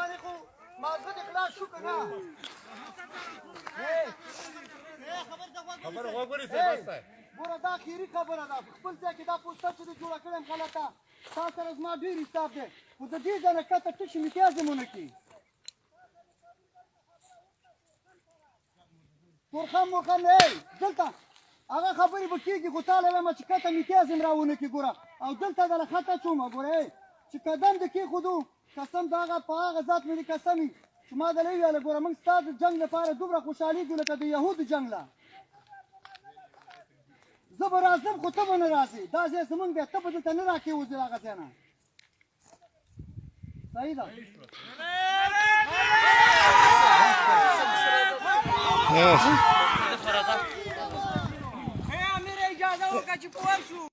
باندې خو مازغه د خلاص شو که نه خبره وګورئ څه بس دی ګوره دا خیري خبره ده په خپل ځای کې دا پوسټر چې دې جوړه کړې یم غلطه تا سره زما ډېر حساب دی خو د دې ځای نه کته تشې امتیاز یې ونه کړي تورخم مورخم نه دلته هغه خبرې به کېږي خو تا له وایم چې کته امتیاز یې م را ونه کړي ګوره او دلته دله خط اچوم ګوره چې قدم دې کېښودو قسم د هغه په هغه ذات مې دې قسم وي چې ما دله وویله ګوره موږ ستا د جنګ لپاره دومره خوشحالېږو لکه د یهودو جنګ له زه به راځم خو ته به نه راځې دا ځای زمونږ دی ته به دلته نه را کېوځې هغه ځای نه صحیح ده امیر اجازه وکړه چې پوه شو